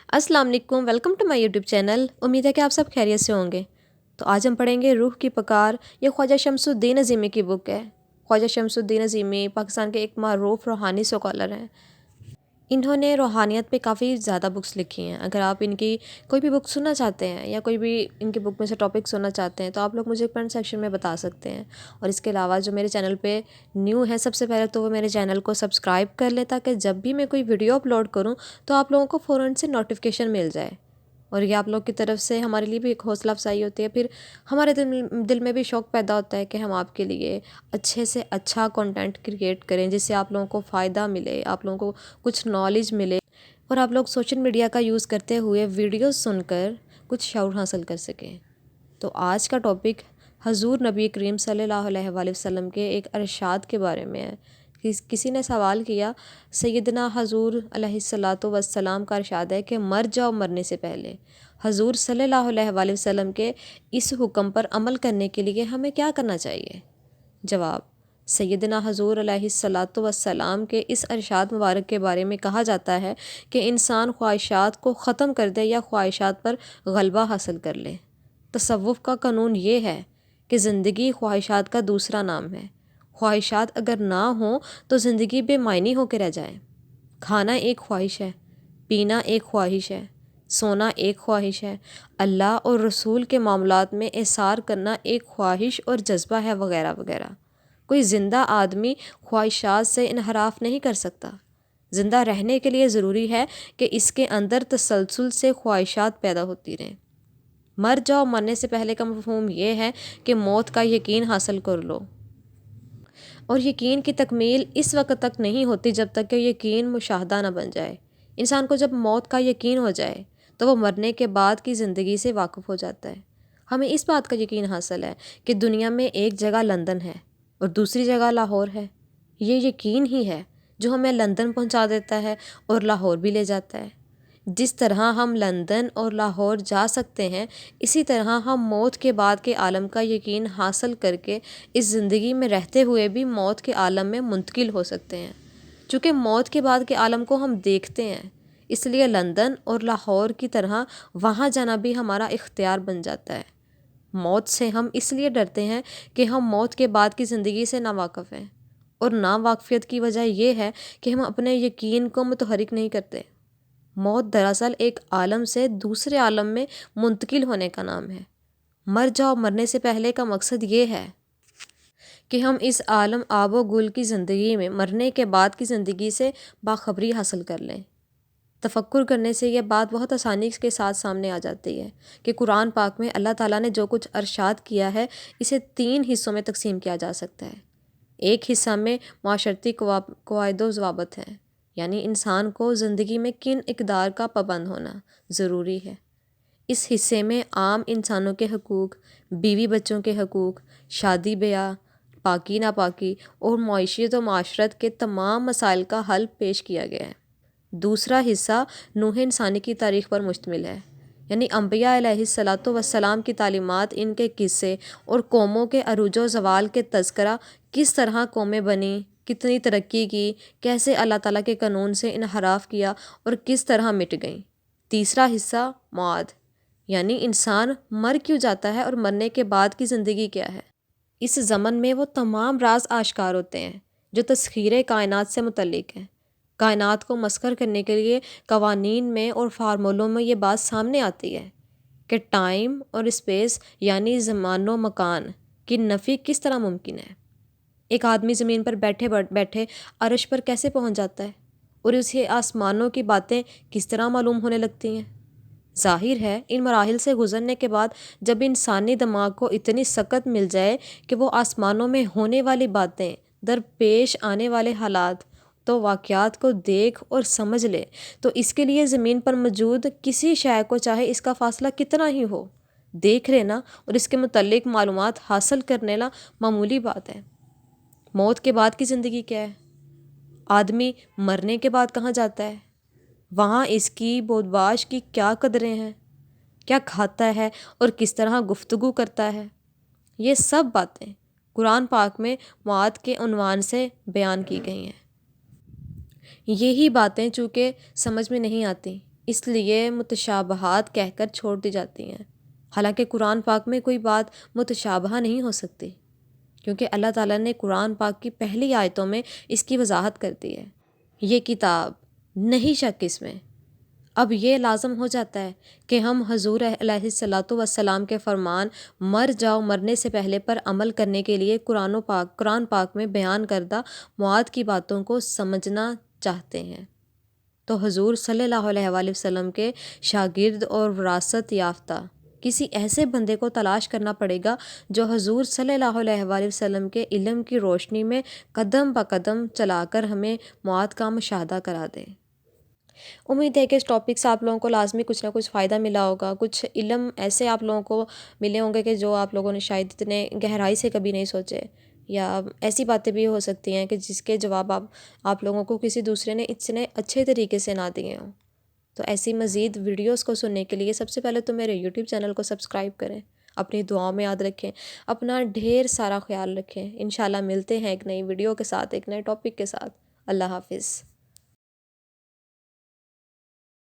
السلام علیکم، welcome to my YouTube channel. امید ہے کہ آپ سب خیریت سے ہوں گے۔ تو آج ہم پڑھیں گے روح کی پکار۔ یہ خواجہ شمس الدین عظیمی کی بک ہے۔ خواجہ شمس الدین عظیمی پاکستان کے ایک معروف روحانی اسکالر ہیں۔ انہوں نے روحانیت پہ کافی زیادہ بکس لکھی ہیں۔ اگر آپ ان کی کوئی بھی بک سننا چاہتے ہیں یا کوئی بھی ان کی بک میں سے ٹاپک سننا چاہتے ہیں تو آپ لوگ مجھے کمنٹ سیکشن میں بتا سکتے ہیں۔ اور اس کے علاوہ جو میرے چینل پہ نیو ہے، سب سے پہلے تو وہ میرے چینل کو سبسکرائب کر لیں تاکہ جب بھی میں کوئی ویڈیو اپلوڈ کروں تو آپ لوگوں کو فوراً سے نوٹیفیکیشن مل جائے۔ اور یہ آپ لوگ کی طرف سے ہمارے لیے بھی ایک حوصلہ افزائی ہوتی ہے، پھر ہمارے دل میں بھی شوق پیدا ہوتا ہے کہ ہم آپ کے لیے اچھے سے اچھا کنٹینٹ کریٹ کریں جس سے آپ لوگوں کو فائدہ ملے، آپ لوگوں کو کچھ نالج ملے اور آپ لوگ سوشل میڈیا کا یوز کرتے ہوئے ویڈیوز سن کر کچھ شعور حاصل کر سکیں۔ تو آج کا ٹاپک حضور نبی کریم صلی اللہ علیہ وآلہ وسلم کے ایک ارشاد کے بارے میں ہے۔ کسی نے سوال کیا، سیدنا حضور علیہ الصلاۃ والسلام کا ارشاد ہے کہ مر جاؤ مرنے سے پہلے۔ حضور صلی اللہ علیہ وآلہ وسلم کے اس حکم پر عمل کرنے کے لیے ہمیں کیا کرنا چاہیے؟ جواب: سیدنا حضور علیہ الصلاۃ والسلام کے اس ارشاد مبارک کے بارے میں کہا جاتا ہے کہ انسان خواہشات کو ختم کر دے یا خواہشات پر غلبہ حاصل کر لے۔ تصوف کا قانون یہ ہے کہ زندگی خواہشات کا دوسرا نام ہے۔ خواہشات اگر نہ ہوں تو زندگی بے معنی ہو کے رہ جائے۔ کھانا ایک خواہش ہے، پینا ایک خواہش ہے، سونا ایک خواہش ہے، اللہ اور رسول کے معاملات میں احسار کرنا ایک خواہش اور جذبہ ہے، وغیرہ وغیرہ۔ کوئی زندہ آدمی خواہشات سے انحراف نہیں کر سکتا۔ زندہ رہنے کے لیے ضروری ہے کہ اس کے اندر تسلسل سے خواہشات پیدا ہوتی رہیں۔ مر جاؤ مرنے سے پہلے کا مفہوم یہ ہے کہ موت کا یقین حاصل کر لو، اور یقین کی تکمیل اس وقت تک نہیں ہوتی جب تک کہ یقین مشاہدہ نہ بن جائے۔ انسان کو جب موت کا یقین ہو جائے تو وہ مرنے کے بعد کی زندگی سے واقف ہو جاتا ہے۔ ہمیں اس بات کا یقین حاصل ہے کہ دنیا میں ایک جگہ لندن ہے اور دوسری جگہ لاہور ہے۔ یہ یقین ہی ہے جو ہمیں لندن پہنچا دیتا ہے اور لاہور بھی لے جاتا ہے۔ جس طرح ہم لندن اور لاہور جا سکتے ہیں، اسی طرح ہم موت کے بعد کے عالم کا یقین حاصل کر کے اس زندگی میں رہتے ہوئے بھی موت کے عالم میں منتقل ہو سکتے ہیں۔ چونکہ موت کے بعد کے عالم کو ہم دیکھتے ہیں، اس لیے لندن اور لاہور کی طرح وہاں جانا بھی ہمارا اختیار بن جاتا ہے۔ موت سے ہم اس لیے ڈرتے ہیں کہ ہم موت کے بعد کی زندگی سے ناواقف ہیں، اور ناواقفیت کی وجہ یہ ہے کہ ہم اپنے یقین کو متحرک نہیں کرتے۔ موت دراصل ایک عالم سے دوسرے عالم میں منتقل ہونے کا نام ہے۔ مر جاؤ مرنے سے پہلے کا مقصد یہ ہے کہ ہم اس عالم آب و گل کی زندگی میں مرنے کے بعد کی زندگی سے باخبری حاصل کر لیں۔ تفکر کرنے سے یہ بات بہت آسانی کے ساتھ سامنے آ جاتی ہے کہ قرآن پاک میں اللہ تعالیٰ نے جو کچھ ارشاد کیا ہے اسے 3 حصوں میں تقسیم کیا جا سکتا ہے۔ ایک حصہ میں معاشرتی قواعد و ضوابط ہیں، یعنی انسان کو زندگی میں کن اقدار کا پابند ہونا ضروری ہے۔ اس حصے میں عام انسانوں کے حقوق، بیوی بچوں کے حقوق، شادی بیاہ، پاکی ناپاکی اور معیشت و معاشرت کے تمام مسائل کا حل پیش کیا گیا ہے۔ دوسرا حصہ نوح انسانی کی تاریخ پر مشتمل ہے، یعنی انبیاء علیہ الصلاۃ والسلام کی تعلیمات، ان کے قصے اور قوموں کے عروج و زوال کے تذکرہ، کس طرح قومیں بنیں، کتنی ترقی کی، کیسے اللہ تعالیٰ کے قانون سے انحراف کیا اور کس طرح مٹ گئیں۔ تیسرا حصہ معاد، یعنی انسان مر کیوں جاتا ہے اور مرنے کے بعد کی زندگی کیا ہے۔ اس ضمن میں وہ تمام راز آشکار ہوتے ہیں جو تسخیر کائنات سے متعلق ہیں۔ کائنات کو مسخر کرنے کے لیے قوانین میں اور فارمولوں میں یہ بات سامنے آتی ہے کہ ٹائم اور اسپیس، یعنی زمان و مکان کی نفی کس طرح ممکن ہے۔ ایک آدمی زمین پر بیٹھے بیٹھے عرش پر کیسے پہنچ جاتا ہے، اور اسے آسمانوں کی باتیں کس طرح معلوم ہونے لگتی ہیں۔ ظاہر ہے ان مراحل سے گزرنے کے بعد جب انسانی دماغ کو اتنی سکت مل جائے کہ وہ آسمانوں میں ہونے والی باتیں، درپیش آنے والے حالات تو واقعات کو دیکھ اور سمجھ لے، تو اس کے لیے زمین پر موجود کسی شے کو چاہے اس کا فاصلہ کتنا ہی ہو، دیکھ لینا اور اس کے متعلق معلومات حاصل کر لینا معمولی بات ہے۔ موت کے بعد کی زندگی کیا ہے؟ آدمی مرنے کے بعد کہاں جاتا ہے؟ وہاں اس کی بودباش کی کیا قدریں ہیں؟ کیا کھاتا ہے اور کس طرح گفتگو کرتا ہے؟ یہ سب باتیں قرآن پاک میں معاد کے عنوان سے بیان کی گئی ہیں۔ یہی باتیں چونکہ سمجھ میں نہیں آتی اس لیے متشابہات کہہ کر چھوڑ دی جاتی ہیں، حالانکہ قرآن پاک میں کوئی بات متشابہ نہیں ہو سکتی، کیونکہ اللہ تعالیٰ نے قرآن پاک کی پہلی آیتوں میں اس کی وضاحت کر دی ہے۔ یہ کتاب، نہیں شک اس میں۔ اب یہ لازم ہو جاتا ہے کہ ہم حضور علیہ الصلاۃ والسلام کے فرمان مر جاؤ مرنے سے پہلے پر عمل کرنے کے لیے قرآن پاک میں بیان کردہ مواد کی باتوں کو سمجھنا چاہتے ہیں، تو حضور صلی اللہ علیہ وآلہ وسلم کے شاگرد اور وراثت یافتہ کسی ایسے بندے کو تلاش کرنا پڑے گا جو حضور صلی اللہ علیہ وآلہ وسلم کے علم کی روشنی میں قدم بہ قدم چلا کر ہمیں مواد کا مشاہدہ کرا دے۔ امید ہے کہ اس ٹاپک سے آپ لوگوں کو لازمی کچھ نہ کچھ فائدہ ملا ہوگا، کچھ علم ایسے آپ لوگوں کو ملے ہوں گے کہ جو آپ لوگوں نے شاید اتنے گہرائی سے کبھی نہیں سوچے، یا ایسی باتیں بھی ہو سکتی ہیں کہ جس کے جواب آپ لوگوں کو کسی دوسرے نے اتنے اچھے طریقے سے نہ دیے ہوں۔ تو ایسی مزید ویڈیوز کو سننے کے لیے سب سے پہلے تو میرے یوٹیوب چینل کو سبسکرائب کریں، اپنی دعاؤں میں یاد رکھیں، اپنا ڈھیر سارا خیال رکھیں۔ انشاءاللہ ملتے ہیں ایک نئی ویڈیو کے ساتھ، ایک نئے ٹاپک کے ساتھ۔ اللہ حافظ۔